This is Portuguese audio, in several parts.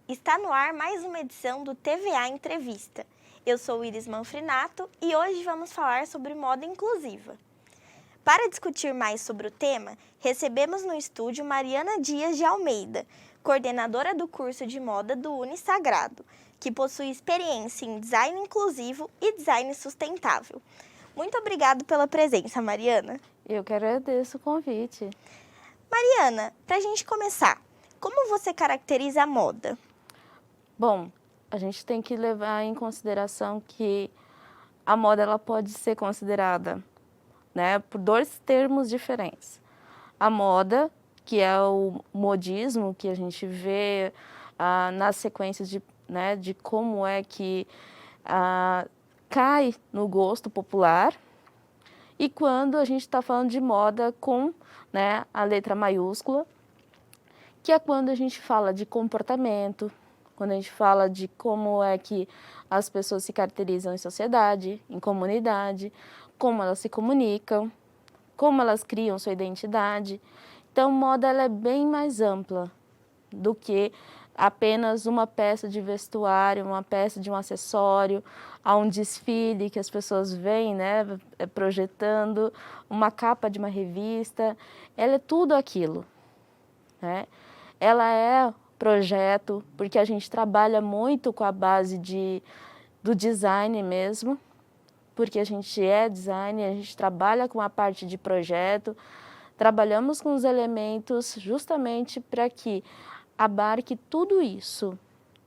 Está no ar mais uma edição do TVA Entrevista. Eu sou Iris Manfrinato e hoje vamos falar sobre moda inclusiva. Para discutir mais sobre o tema, recebemos no estúdio Mariana Dias de Almeida, coordenadora do curso de moda do Unisagrado, que possui experiência em design inclusivo e design sustentável. Muito obrigada pela presença, Mariana. Eu que agradeço o convite. Mariana, para a gente começar, como você caracteriza a moda? Bom, a gente tem que levar em consideração que a moda ela pode ser considerada, né, por dois termos diferentes. A moda, que é o modismo que a gente vê nas sequências de como é que cai no gosto popular. E quando a gente está falando de moda com, né, a letra maiúscula, que é quando a gente fala de comportamento, quando a gente fala de como é que as pessoas se caracterizam em sociedade, em comunidade, como elas se comunicam, como elas criam sua identidade. Então, moda ela é bem mais ampla do que apenas uma peça de vestuário, uma peça de um acessório, a um desfile que as pessoas veem, né, projetando, uma capa de uma revista. Ela é tudo aquilo, né? Ela é projeto, porque a gente trabalha muito com a base do design mesmo, porque a gente é designer, a gente trabalha com a parte de projeto, trabalhamos com os elementos justamente para que abarque tudo isso,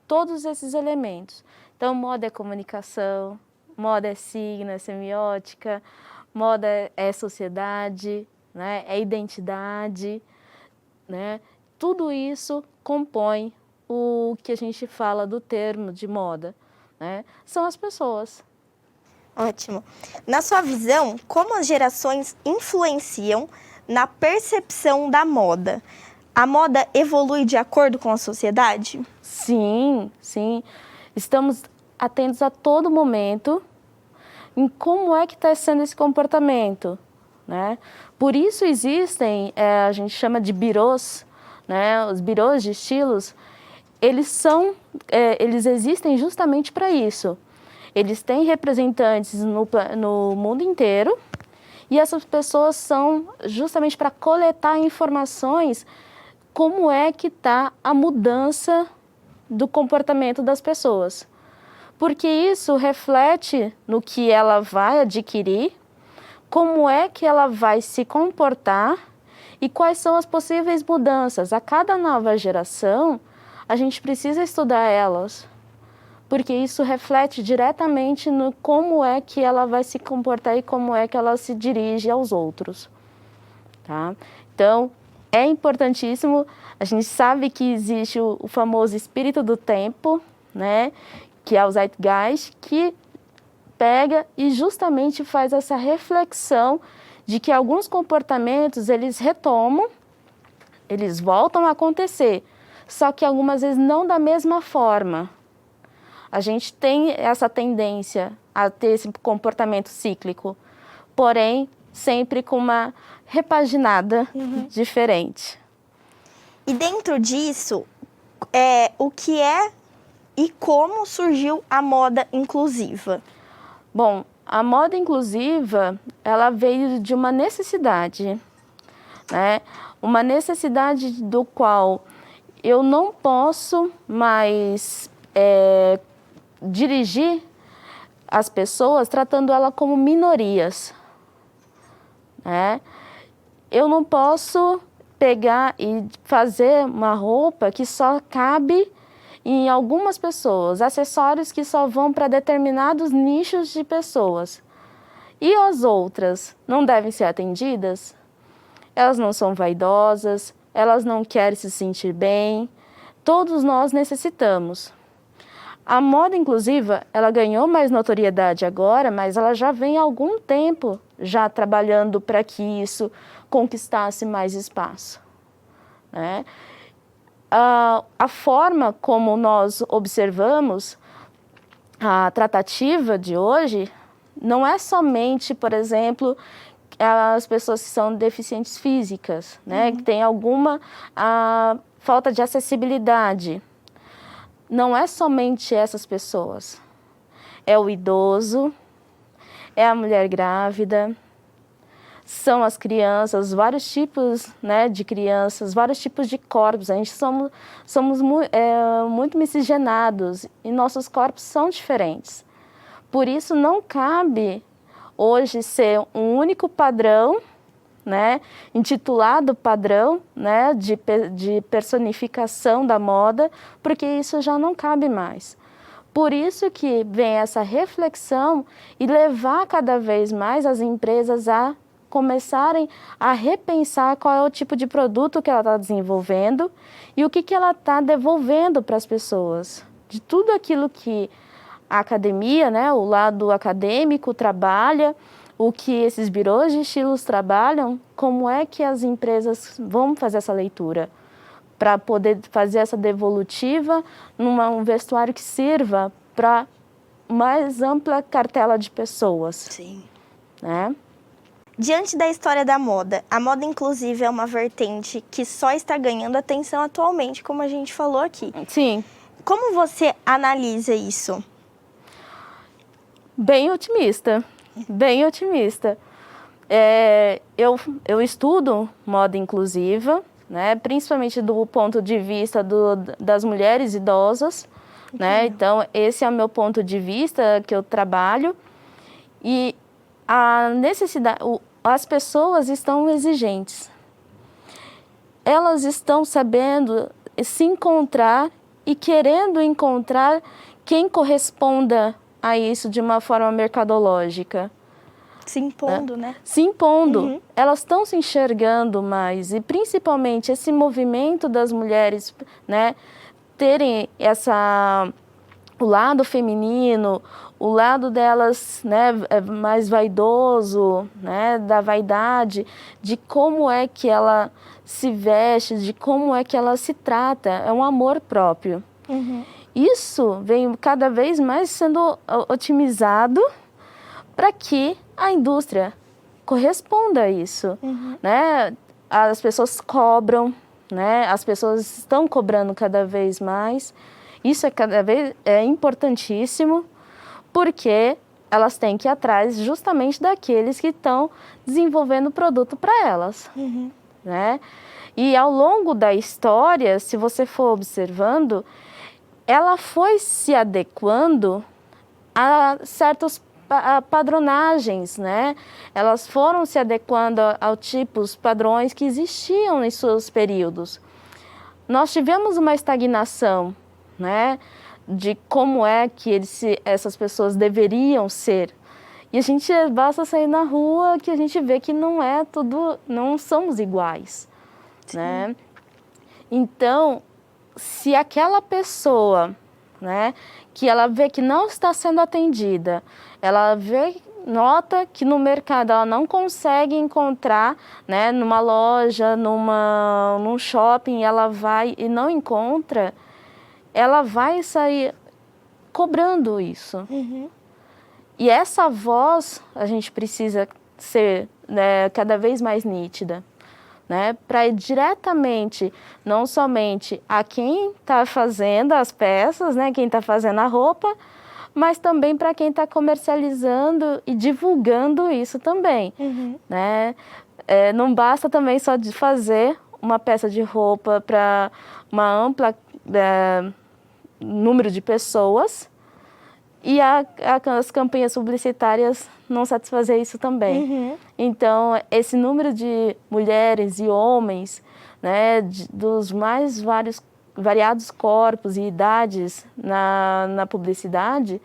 todos esses elementos. Então, moda é comunicação, moda é signo, é semiótica, moda é sociedade, né? É identidade, né? Tudo isso compõe o que a gente fala do termo de moda, né? São as pessoas. Ótimo. Na sua visão, como as gerações influenciam na percepção da moda? A moda evolui de acordo com a sociedade? Sim, sim. Estamos atentos a todo momento em como é que está sendo esse comportamento, né? Por isso existem, a gente chama de birôs, né? Os birôs de estilos, eles existem justamente para isso. Eles têm representantes no mundo inteiro e essas pessoas são justamente para coletar informações como é que está a mudança do comportamento das pessoas. Porque isso reflete no que ela vai adquirir, como é que ela vai se comportar e quais são as possíveis mudanças. A cada nova geração, a gente precisa estudar elas, porque isso reflete diretamente no como é que ela vai se comportar e como é que ela se dirige aos outros. Tá? Então, é importantíssimo, a gente sabe que existe o famoso espírito do tempo, né? Que é o Zeitgeist, que pega e justamente faz essa reflexão de que alguns comportamentos eles retomam, eles voltam a acontecer, só que algumas vezes não da mesma forma. A gente tem essa tendência a ter esse comportamento cíclico, porém sempre com uma repaginada diferente. E dentro disso, o que é e como surgiu a moda inclusiva? Bom, a moda inclusiva, ela veio de uma necessidade, né? Uma necessidade do qual eu não posso mais dirigir as pessoas tratando ela como minorias, né? Eu não posso pegar e fazer uma roupa que só cabe em algumas pessoas, acessórios que só vão para determinados nichos de pessoas. E as outras não devem ser atendidas? Elas não são vaidosas, elas não querem se sentir bem. Todos nós necessitamos. A moda inclusiva, ela ganhou mais notoriedade agora, mas ela já vem há algum tempo já trabalhando para que isso conquistasse mais espaço, né? A forma como nós observamos a tratativa de hoje não é somente, por exemplo, as pessoas que são deficientes físicas, né? Que tem alguma falta de acessibilidade. não é somente essas pessoas. É o idoso, é a mulher grávida, são as crianças, vários tipos, né, de crianças, vários tipos de corpos. A gente somos muito miscigenados e nossos corpos são diferentes. Por isso não cabe hoje ser um único padrão, né, intitulado padrão, né, de personificação da moda, porque isso já não cabe mais. Por isso que vem essa reflexão e levar cada vez mais as empresas a começarem a repensar qual é o tipo de produto que ela está desenvolvendo e o que ela está devolvendo para as pessoas. De tudo aquilo que a academia, né, o lado acadêmico trabalha, o que esses birôs de estilos trabalham, como é que as empresas vão fazer essa leitura para poder fazer essa devolutiva num vestuário que sirva para mais ampla cartela de pessoas. Sim. Né? Diante da história da moda, a moda inclusiva é uma vertente que só está ganhando atenção atualmente, como a gente falou aqui. Sim. Como você analisa isso? Bem otimista, bem otimista. Eu estudo moda inclusiva, né, principalmente do ponto de vista das mulheres idosas, né? Então, esse é o meu ponto de vista que eu trabalho. E a necessidade, as pessoas estão exigentes. Elas estão sabendo se encontrar e querendo encontrar quem corresponda a isso de uma forma mercadológica. Se impondo, né? Se impondo. Elas estão se enxergando mais. E principalmente esse movimento das mulheres, né, terem o lado feminino, o lado delas, né, mais vaidoso, né, da vaidade, de como é que ela se veste, de como é que ela se trata. É um amor próprio. Isso vem cada vez mais sendo otimizado para que a indústria corresponda a isso. Né? As pessoas cobram, né? As pessoas estão cobrando cada vez mais. Isso é importantíssimo, porque elas têm que ir atrás justamente daqueles que estão desenvolvendo o produto para elas. Né? E ao longo da história, se você for observando, ela foi se adequando a certos padronagens, né? Elas foram se adequando aos tipos, padrões que existiam em seus períodos. Nós tivemos uma estagnação, né, de como é que essas pessoas deveriam ser. E a gente basta sair na rua que a gente vê que não somos iguais, né? Então, se aquela pessoa, né, que ela vê que não está sendo atendida, ela nota que no mercado ela não consegue encontrar, né, numa loja, num shopping, ela vai e não encontra, ela vai sair cobrando isso. E essa voz a gente precisa ser, né, cada vez mais nítida, né, para ir diretamente, não somente a quem está fazendo as peças, né, quem está fazendo a roupa, mas também para quem está comercializando e divulgando isso também. Né? Não basta também só de fazer uma peça de roupa para uma ampla número de pessoas e as campanhas publicitárias não satisfazer isso também. Então, esse número de mulheres e homens, né, dos mais variados corpos e idades na publicidade,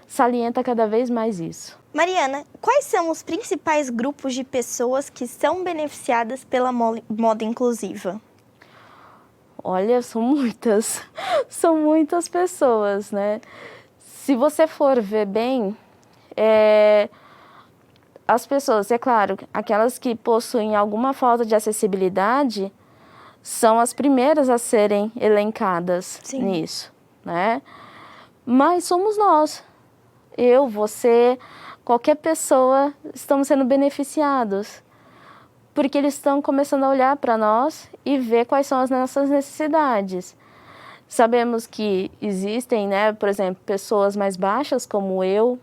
salienta cada vez mais isso. Mariana, quais são os principais grupos de pessoas que são beneficiadas pela moda inclusiva? Olha, são muitas pessoas, né? Se você for ver bem, as pessoas, é claro, aquelas que possuem alguma falta de acessibilidade, são as primeiras a serem elencadas nisso, né? Mas somos nós, eu, você, qualquer pessoa, estamos sendo beneficiados, porque eles estão começando a olhar para nós e ver quais são as nossas necessidades. Sabemos que existem, né, por exemplo, pessoas mais baixas como eu,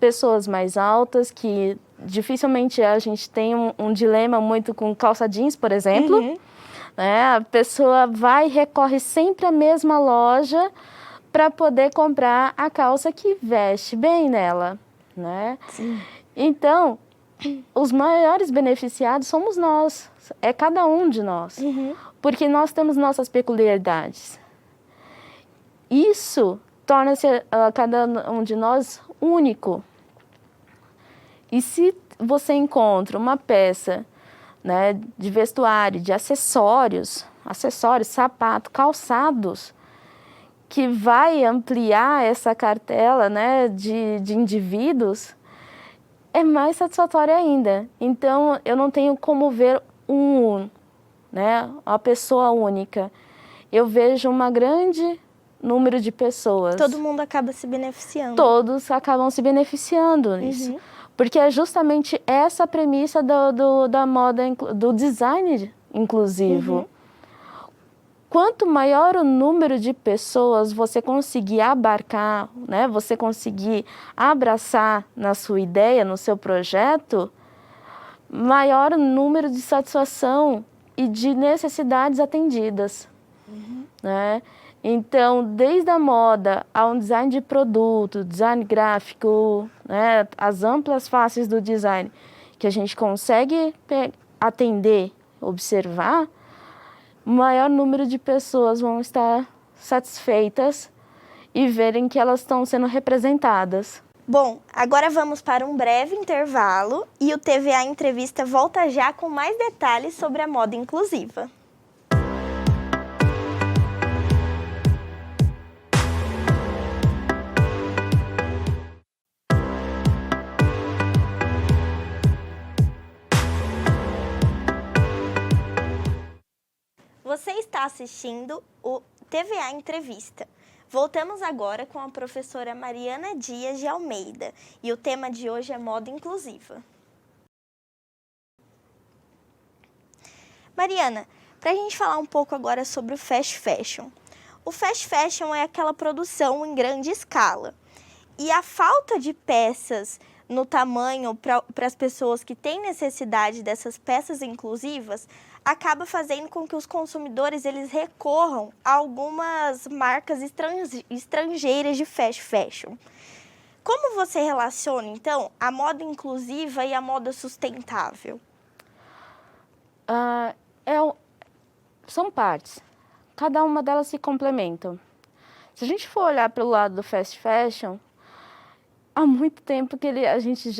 pessoas mais altas que dificilmente a gente tem um dilema muito com calça jeans, por exemplo. Né? A pessoa vai e recorre sempre à mesma loja para poder comprar a calça que veste bem nela, né? Sim. Então, os maiores beneficiados somos nós, é cada um de nós, porque nós temos nossas peculiaridades. Isso torna-se cada um de nós único. E se você encontra uma peça, né, de vestuário, de acessórios, sapato, calçados, que vai ampliar essa cartela, né, de indivíduos, é mais satisfatório ainda. Então, eu não tenho como ver né, uma pessoa única. Eu vejo uma grande número de pessoas. Todo mundo acaba se beneficiando. Todos acabam se beneficiando nisso. Porque é justamente essa a premissa da moda, do design inclusivo. Quanto maior o número de pessoas você conseguir abarcar, né, você conseguir abraçar na sua ideia, no seu projeto, maior o número de satisfação e de necessidades atendidas. Né? Então, desde a moda ao design de produto, design gráfico, né, as amplas faces do design que a gente consegue atender, observar, o maior número de pessoas vão estar satisfeitas e verem que elas estão sendo representadas. Bom, agora vamos para um breve intervalo e o TVA Entrevista volta já com mais detalhes sobre a moda inclusiva. Você está assistindo o TVA Entrevista. Voltamos agora com a professora Mariana Dias de Almeida e o tema de hoje é moda inclusiva. Mariana, para a gente falar um pouco agora sobre o fast fashion. O fast fashion é aquela produção em grande escala e a falta de peças no tamanho para as pessoas que têm necessidade dessas peças inclusivas acaba fazendo com que os consumidores eles recorram a algumas marcas estrangeiras de fast fashion. Como você relaciona, então, a moda inclusiva e a moda sustentável? São partes. Cada uma delas se complementam. Se a gente for olhar pelo lado do fast fashion, há muito tempo que a gente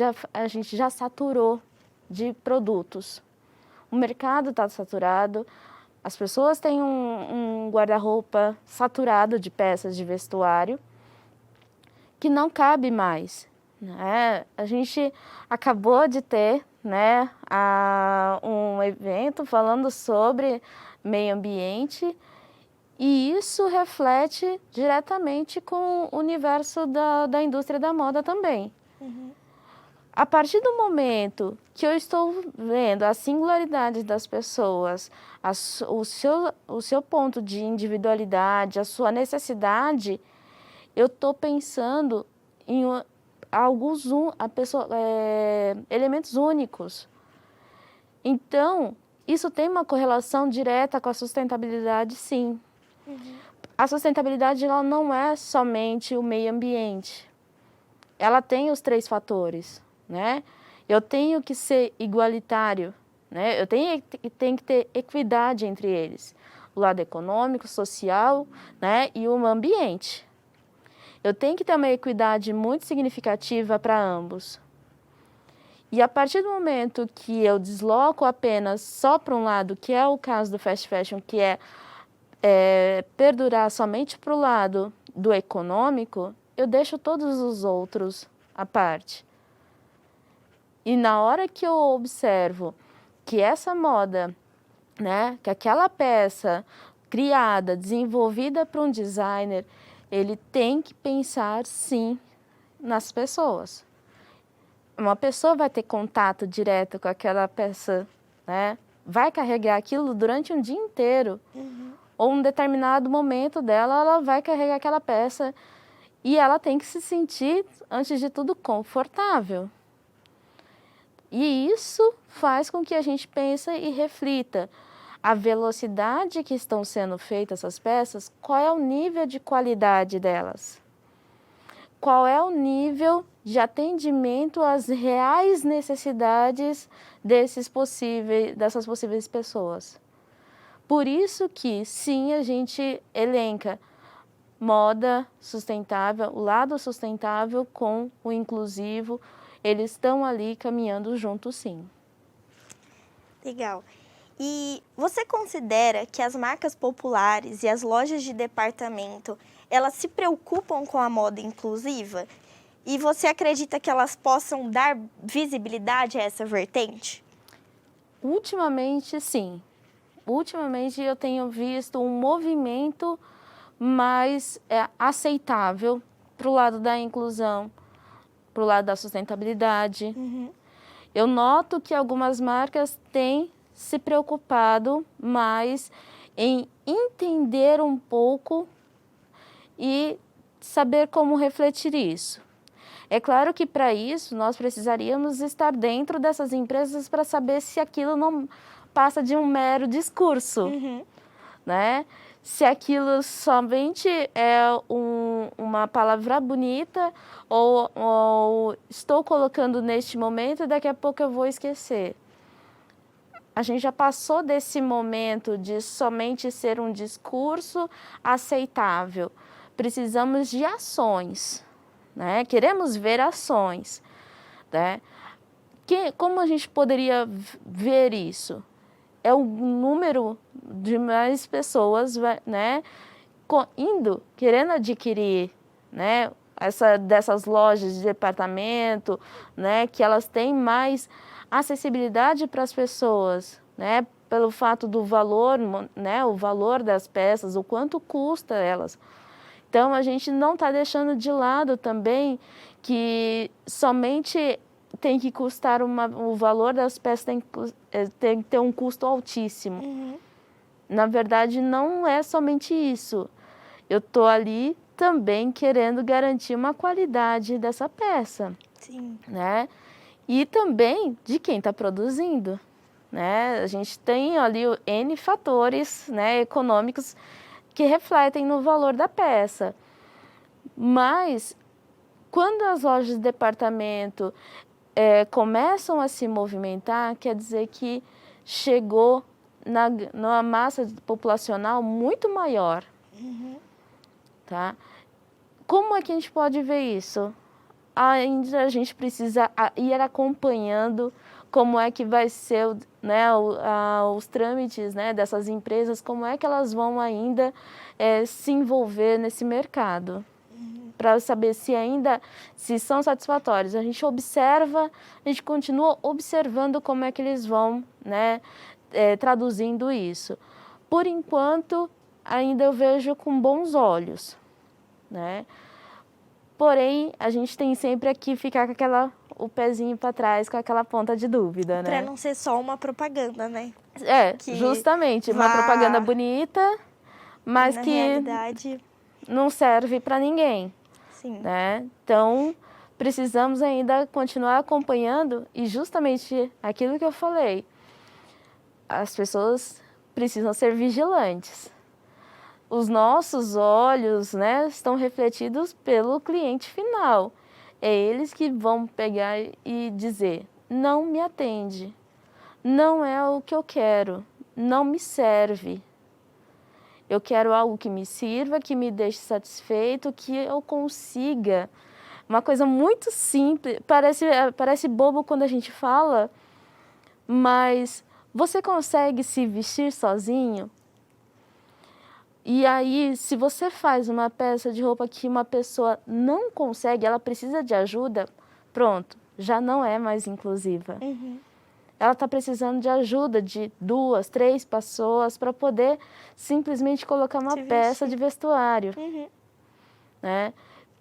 já saturou de produtos. O mercado está saturado, as pessoas têm um guarda-roupa saturado de peças de vestuário que não cabe mais. Né? A gente acabou de ter, né, um evento falando sobre meio ambiente e isso reflete diretamente com o universo da indústria da moda também. A partir do momento que eu estou vendo a singularidade das pessoas, o seu ponto de individualidade, a sua necessidade, eu estou pensando em alguns elementos únicos. Então, isso tem uma correlação direta com a sustentabilidade, sim. A sustentabilidade ela não é somente o meio ambiente. Ela tem os 3 fatores. Né? Eu tenho que ser igualitário, né? Eu tenho que ter equidade entre eles, o lado econômico, social, né? E o ambiente. Eu tenho que ter uma equidade muito significativa para ambos. E a partir do momento que eu desloco apenas só para um lado, que é o caso do fast fashion, que é perdurar somente para o lado do econômico, eu deixo todos os outros à parte. E na hora que eu observo que essa moda, né, que aquela peça criada, desenvolvida por um designer, ele tem que pensar, sim, nas pessoas. Uma pessoa vai ter contato direto com aquela peça, né? Vai carregar aquilo durante um dia inteiro. ou um determinado momento dela, ela vai carregar aquela peça e ela tem que se sentir, antes de tudo, confortável. E isso faz com que a gente pense e reflita. A velocidade que estão sendo feitas essas peças, qual é o nível de qualidade delas? Qual é o nível de atendimento às reais necessidades dessas possíveis pessoas? Por isso que, sim, a gente elenca moda sustentável, o lado sustentável com o inclusivo, eles estão ali caminhando juntos, sim. Legal. E você considera que as marcas populares e as lojas de departamento, elas se preocupam com a moda inclusiva? E você acredita que elas possam dar visibilidade a essa vertente? Ultimamente, sim. Ultimamente eu tenho visto um movimento mais aceitável para o lado da inclusão, para o lado da sustentabilidade. Eu noto que algumas marcas têm se preocupado mais em entender um pouco e saber como refletir isso. É claro que para isso nós precisaríamos estar dentro dessas empresas para saber se aquilo não passa de um mero discurso, né? Se aquilo somente é uma palavra bonita ou estou colocando neste momento e daqui a pouco eu vou esquecer. A gente já passou desse momento de somente ser um discurso aceitável. Precisamos de ações, né? Queremos ver ações, né? Como a gente poderia ver isso? É o número de mais pessoas, né, querendo adquirir, né, dessas lojas de departamento, né, que elas têm mais acessibilidade para as pessoas, né, pelo fato do valor, né, o valor das peças, o quanto custa elas. Então, a gente não está deixando de lado também que somente tem que custar o valor das peças tem que ter um custo altíssimo. Na verdade, não é somente isso. Eu estou ali também querendo garantir uma qualidade dessa peça. Sim. Né? E também de quem está produzindo. Né? A gente tem ali N fatores, né, econômicos que refletem no valor da peça. Mas, quando as lojas de departamento começam a se movimentar, quer dizer que chegou numa massa populacional muito maior. Tá? Como é que a gente pode ver isso? Ainda a gente precisa ir acompanhando como é que vai ser, né, os trâmites, né, dessas empresas, como é que elas vão ainda se envolver nesse mercado. Para saber se são satisfatórios. A gente continua observando como é que eles vão, né, traduzindo isso. Por enquanto, ainda eu vejo com bons olhos, né? Porém, a gente tem sempre aqui ficar com o pezinho para trás, com aquela ponta de dúvida, né? Para não ser só uma propaganda, né? Justamente, uma propaganda bonita, mas na que realidade não serve para ninguém. Sim. Né? Então, precisamos ainda continuar acompanhando e justamente aquilo que eu falei, as pessoas precisam ser vigilantes. Os nossos olhos, né, estão refletidos pelo cliente final. É eles que vão pegar e dizer, não me atende, não é o que eu quero, não me serve. Eu quero algo que me sirva, que me deixe satisfeito, que eu consiga. Uma coisa muito simples, parece bobo quando a gente fala, mas você consegue se vestir sozinho? E aí, se você faz uma peça de roupa que uma pessoa não consegue, ela precisa de ajuda, pronto, já não é mais inclusiva. Ela está precisando de ajuda de 2, 3 pessoas para poder simplesmente colocar uma peça de vestuário. Né?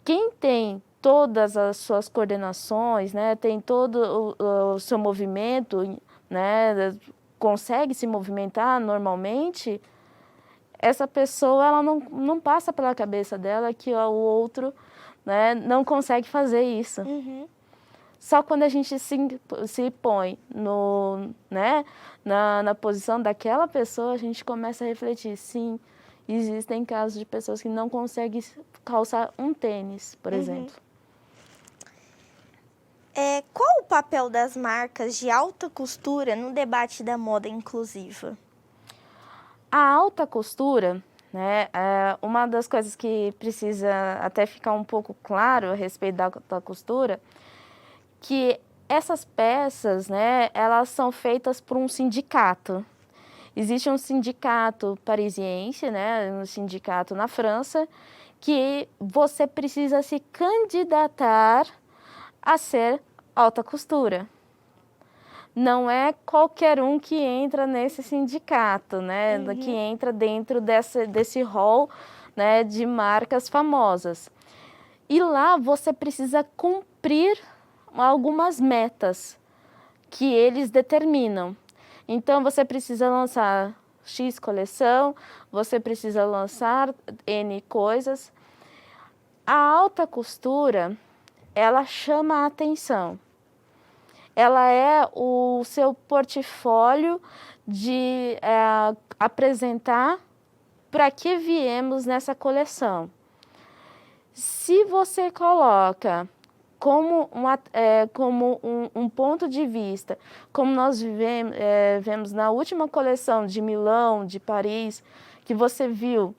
Quem tem todas as suas coordenações, né, tem todo o seu movimento, né, consegue se movimentar normalmente, essa pessoa ela não passa pela cabeça dela que o outro, né, não consegue fazer isso. Só quando a gente se põe né, na posição daquela pessoa, a gente começa a refletir. Sim, existem casos de pessoas que não conseguem calçar um tênis, por exemplo. Qual o papel das marcas de alta costura no debate da moda inclusiva? A alta costura, né, é uma das coisas que precisa até ficar um pouco claro a respeito da alta costura, que essas peças, né, elas são feitas por um sindicato. Existe um sindicato parisiense, né, um sindicato na França, que você precisa se candidatar a ser alta costura. Não é qualquer um que entra nesse sindicato, né, que entra dentro desse rol, né, de marcas famosas. E lá você precisa cumprir algumas metas que eles determinam. Então, você precisa lançar X coleção, você precisa lançar N coisas. A alta costura, ela chama a atenção. Ela é o seu portfólio de apresentar para que viemos nessa coleção. Se você coloca como um ponto de vista, como nós vemos na última coleção de Milão, de Paris, que você viu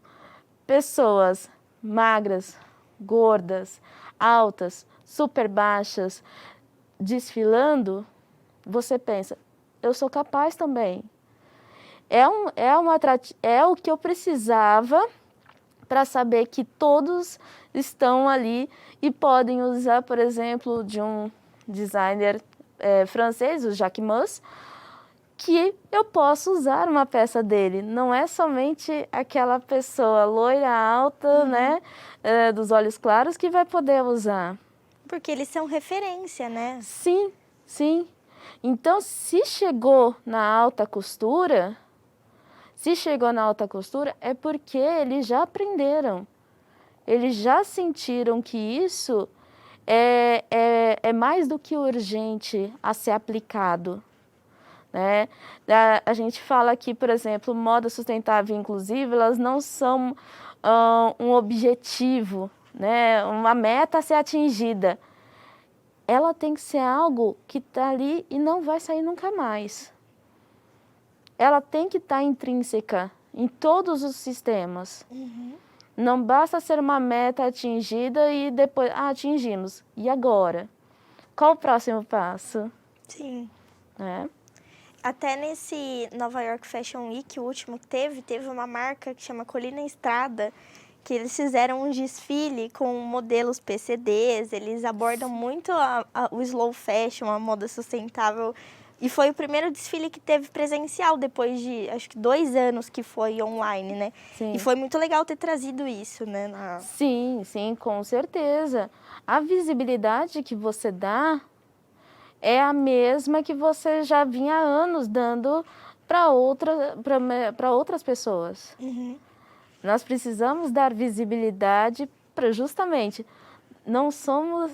pessoas magras, gordas, altas, super baixas, desfilando, você pensa, eu sou capaz também. É o que eu precisava para saber que todos estão ali e podem usar, por exemplo, de um designer francês, o Jacques Mus, que eu posso usar uma peça dele. Não é somente aquela pessoa loira, alta, né, dos olhos claros que vai poder usar. Porque eles são referência, né? Sim, sim. Então, se chegou na alta costura, é porque eles já aprenderam. Eles já sentiram que isso é mais do que urgente a ser aplicado. Né? A gente fala aqui, por exemplo, moda sustentável e inclusiva, elas não são um objetivo, né? Uma meta a ser atingida. Ela tem que ser algo que está ali e não vai sair nunca mais. Ela tem que estar intrínseca em todos os sistemas. Não basta ser uma meta atingida e depois, atingimos. E agora? Qual o próximo passo? Sim. Até nesse Nova York Fashion Week, o último que teve uma marca que chama Colina Estrada, que eles fizeram um desfile com modelos PCDs, eles abordam muito o slow fashion, a moda sustentável. E foi o primeiro desfile que teve presencial, depois de, acho que 2 anos que foi online, né? Sim. E foi muito legal ter trazido isso, né? Sim, com certeza. A visibilidade que você dá é a mesma que você já vinha há anos dando para outras pessoas. Nós precisamos dar visibilidade para justamente não são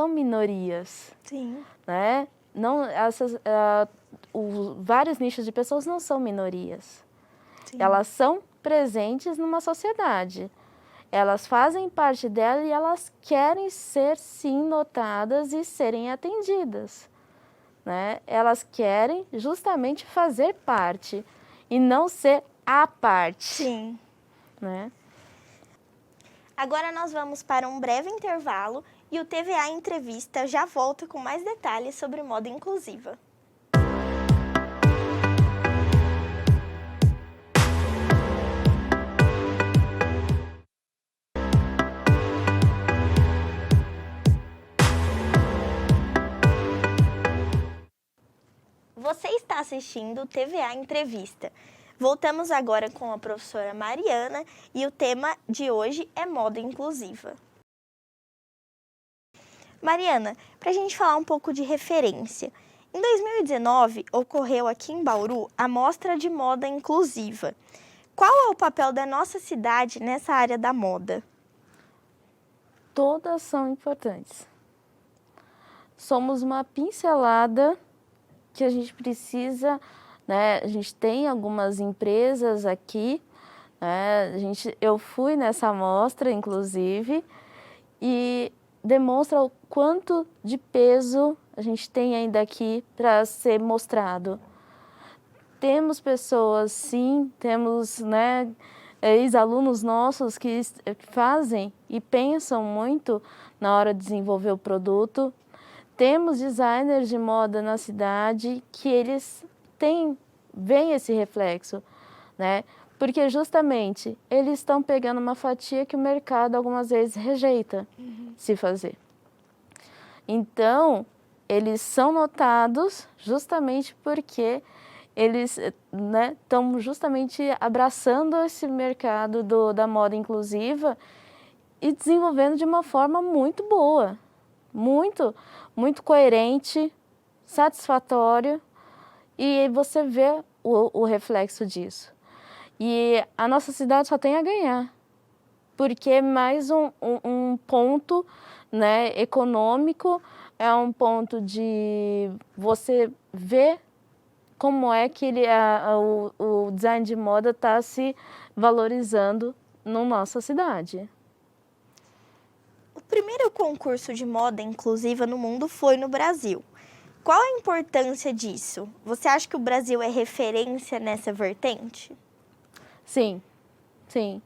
minorias. Sim. Né? Vários nichos de pessoas não são minorias. Sim. Elas são presentes numa sociedade. Elas fazem parte dela e elas querem ser, sim, notadas e serem atendidas. Né? Elas querem justamente fazer parte e não ser a parte. Sim. Né? Agora nós vamos para um breve intervalo e o TVA Entrevista já volta com mais detalhes sobre moda inclusiva. Você está assistindo o TVA Entrevista. Voltamos agora com a professora Mariana e o tema de hoje é moda inclusiva. Mariana, para a gente falar um pouco de referência, em 2019 ocorreu aqui em Bauru a Mostra de Moda Inclusiva. Qual é o papel da nossa cidade nessa área da moda? Todas são importantes. Somos uma pincelada que a gente precisa, né? A gente tem algumas empresas aqui, né? Eu fui nessa amostra, inclusive, e demonstra o quanto de peso a gente tem ainda aqui para ser mostrado. Temos pessoas, sim, temos, né, ex-alunos nossos que fazem e pensam muito na hora de desenvolver o produto. Temos designers de moda na cidade que eles veem esse reflexo, né? Porque justamente eles estão pegando uma fatia que o mercado algumas vezes rejeita se fazer. Então, eles são notados justamente porque eles, né, estão justamente abraçando esse mercado da moda inclusiva e desenvolvendo de uma forma muito boa, muito coerente, satisfatório, e você vê o reflexo disso. E a nossa cidade só tem a ganhar, porque é mais um ponto, né, econômico, é um ponto de você ver como é que o design de moda está se valorizando na nossa cidade. O primeiro concurso de moda inclusiva no mundo foi no Brasil. Qual a importância disso? Você acha que o Brasil é referência nessa vertente? Sim, sim.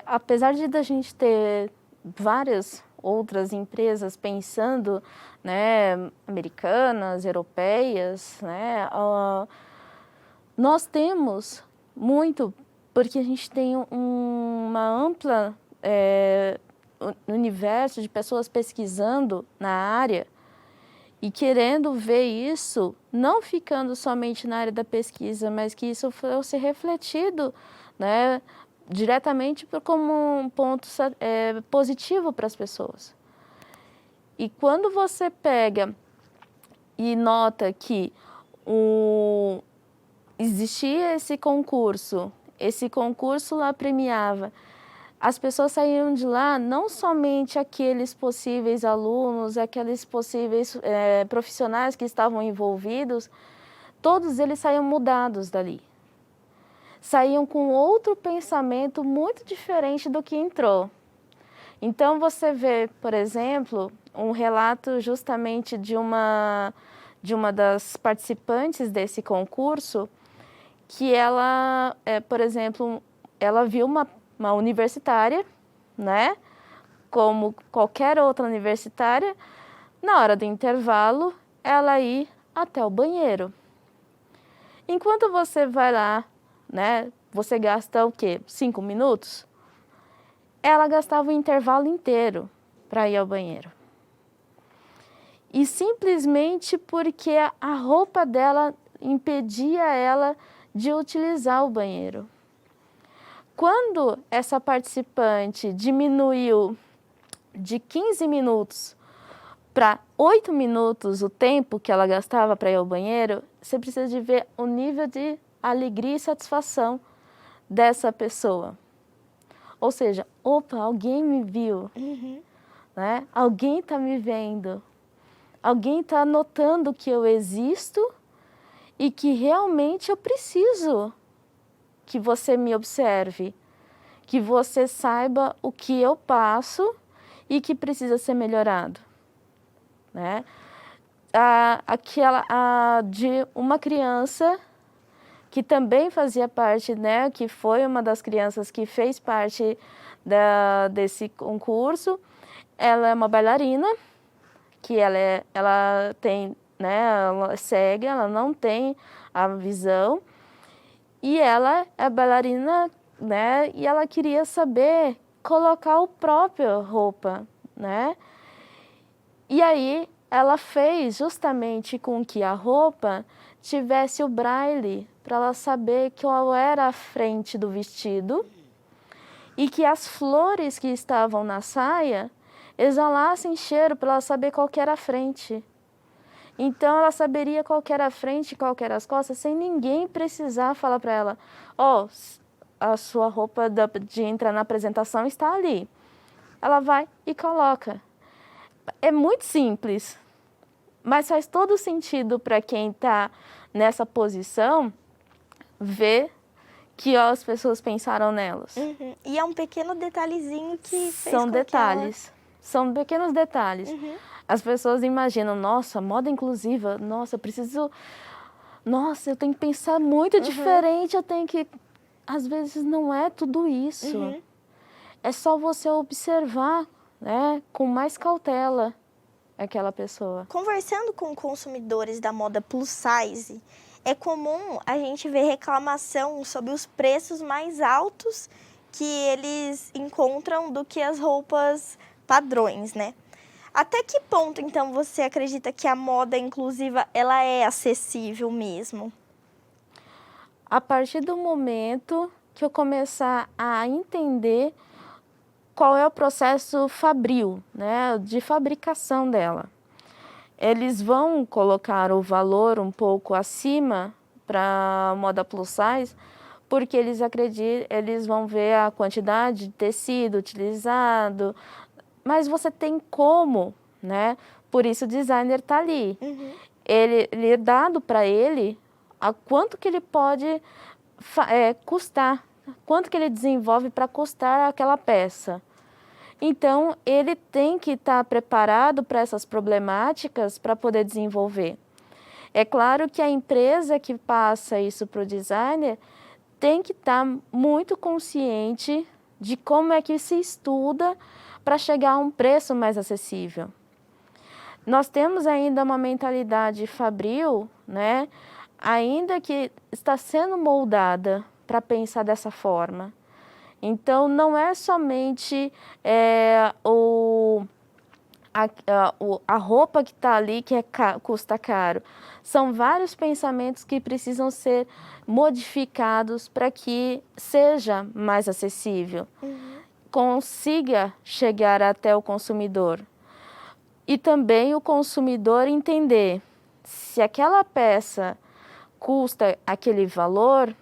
Apesar de a gente ter várias outras empresas pensando, né, americanas, europeias, né, nós temos muito, porque a gente tem uma ampla universo de pessoas pesquisando na área e querendo ver isso, não ficando somente na área da pesquisa, mas que isso fosse refletido, né, diretamente como um ponto positivo para as pessoas. E quando você pega e nota que existia esse concurso lá premiava, as pessoas saíram de lá, não somente aqueles possíveis alunos, aqueles possíveis profissionais que estavam envolvidos, todos eles saíam mudados dali. Saíam com outro pensamento muito diferente do que entrou. Então você vê, por exemplo, um relato justamente de uma das participantes desse concurso, que ela, por exemplo, ela viu uma universitária, né, como qualquer outra universitária, na hora do intervalo, ela ir até o banheiro. Enquanto você vai lá, né, você gasta o quê? 5 minutos? Ela gastava o intervalo inteiro para ir ao banheiro. E simplesmente porque a roupa dela impedia ela de utilizar o banheiro. Quando essa participante diminuiu de 15 minutos para 8 minutos o tempo que ela gastava para ir ao banheiro, você precisa de ver o nível de alegria e satisfação dessa pessoa. Ou seja, opa, alguém me viu, né? Alguém está me vendo, alguém está notando que eu existo e que realmente eu preciso que você me observe, que você saiba o que eu passo e que precisa ser melhorado, né? De uma criança que também fazia parte, né, que foi uma das crianças que fez parte desse concurso. Ela é uma bailarina, que ela tem, né, ela é cega, ela não tem a visão, e ela é bailarina, né, e ela queria saber colocar a própria roupa, né? E aí ela fez justamente com que a roupa tivesse o braille para ela saber qual era a frente do vestido e que as flores que estavam na saia exalassem cheiro para ela saber qual que era a frente. Então ela saberia qual que era a frente e qual que era as costas sem ninguém precisar falar para ela, a sua roupa de entrar na apresentação está ali. Ela vai e coloca. É muito simples, mas faz todo sentido para quem está nessa posição ver que as pessoas pensaram nelas. Uhum. E é um pequeno detalhezinho que fez São com detalhes, são pequenos detalhes. Uhum. As pessoas imaginam, nossa, moda inclusiva, nossa, eu preciso... Nossa, eu tenho que pensar muito diferente, eu tenho que... Às vezes não é tudo isso. Uhum. É só você observar, né, com mais cautela aquela pessoa. Conversando com consumidores da moda plus size, é comum a gente ver reclamação sobre os preços mais altos que eles encontram do que as roupas padrões, né? Até que ponto, então, você acredita que a moda inclusiva ela é acessível mesmo? A partir do momento que eu começar a entender qual é o processo fabril, né, de fabricação dela. Eles vão colocar o valor um pouco acima para a moda plus size, porque eles acreditam, eles vão ver a quantidade de tecido utilizado, mas você tem como, né? Por isso o designer está ali. Uhum. Ele é dado para ele a quanto que ele pode custar, quanto que ele desenvolve para custar aquela peça. Então, ele tem que estar preparado para essas problemáticas para poder desenvolver. É claro que a empresa que passa isso para o designer tem que estar muito consciente de como é que se estuda para chegar a um preço mais acessível. Nós temos ainda uma mentalidade fabril, né, ainda que está sendo moldada para pensar dessa forma. Então, não é somente a roupa que está ali que custa caro. São vários pensamentos que precisam ser modificados para que seja mais acessível, consiga chegar até o consumidor. E também o consumidor entender se aquela peça custa aquele valor,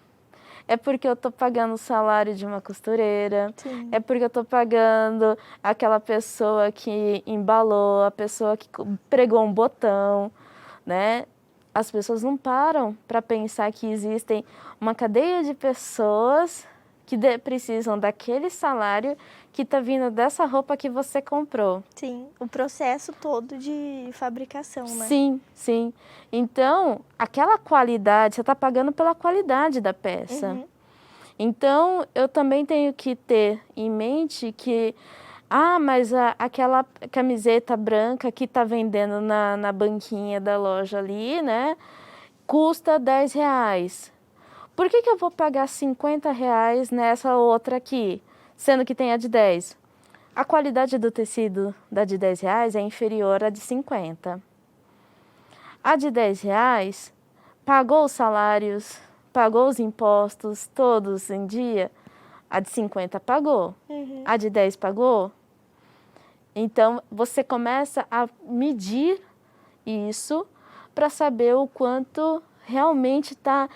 é porque eu estou pagando o salário de uma costureira, Sim. é porque eu estou pagando aquela pessoa que embalou, a pessoa que pregou um botão, né? As pessoas não param para pensar que existem uma cadeia de pessoas que precisam daquele salário que está vindo dessa roupa que você comprou. Sim, o processo todo de fabricação, né? Sim, sim. Então, aquela qualidade, você está pagando pela qualidade da peça. Então, eu também tenho que ter em mente que, mas aquela camiseta branca que está vendendo na banquinha da loja ali, né, custa R$10. Por que eu vou pagar R$50 nessa outra aqui, sendo que tem a de 10? A qualidade do tecido da de R$10 é inferior à de 50. A de R$10 pagou os salários, pagou os impostos todos em dia. A de 50 pagou. A de 10 pagou. Então, você começa a medir isso para saber o quanto realmente está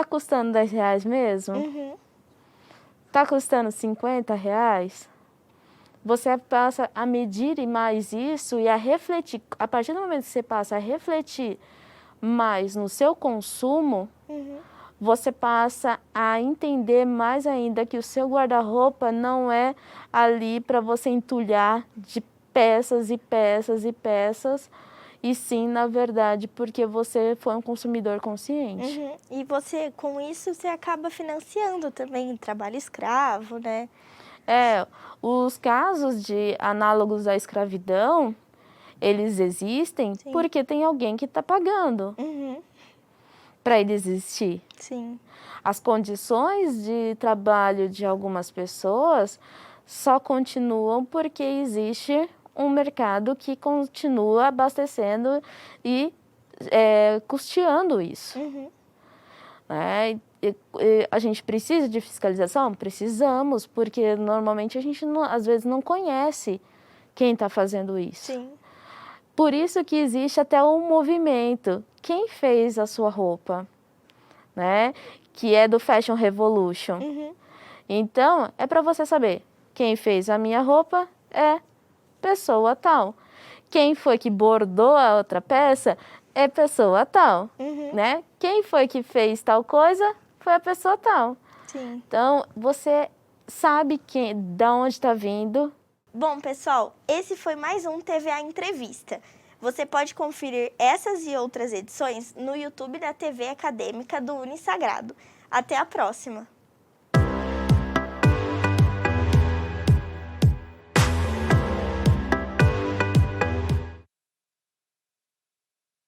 custando R$10 mesmo. Está custando R$50? Você passa a medir mais isso e a refletir. A partir do momento que você passa a refletir mais no seu consumo, você passa a entender mais ainda que o seu guarda-roupa não é ali para você entulhar de peças e peças e peças, e sim, na verdade, porque você foi um consumidor consciente. E você, com isso, você acaba financiando também trabalho escravo, né? Os casos de análogos à escravidão, eles existem porque tem alguém que está pagando para ele existir. Sim. As condições de trabalho de algumas pessoas só continuam porque existe um mercado que continua abastecendo e custeando isso. A gente precisa de fiscalização? Precisamos, porque normalmente a gente às vezes não conhece quem está fazendo isso. Sim. Por isso que existe até um movimento. Quem fez a sua roupa? Né? Que é do Fashion Revolution. Então, é para você saber, quem fez a minha roupa é pessoa tal. Quem foi que bordou a outra peça é pessoa tal, né? Quem foi que fez tal coisa foi a pessoa tal. Sim. Então, você sabe da onde está vindo. Bom, pessoal, esse foi mais um TVA Entrevista. Você pode conferir essas e outras edições no YouTube da TV Acadêmica do Unisagrado. Até a próxima!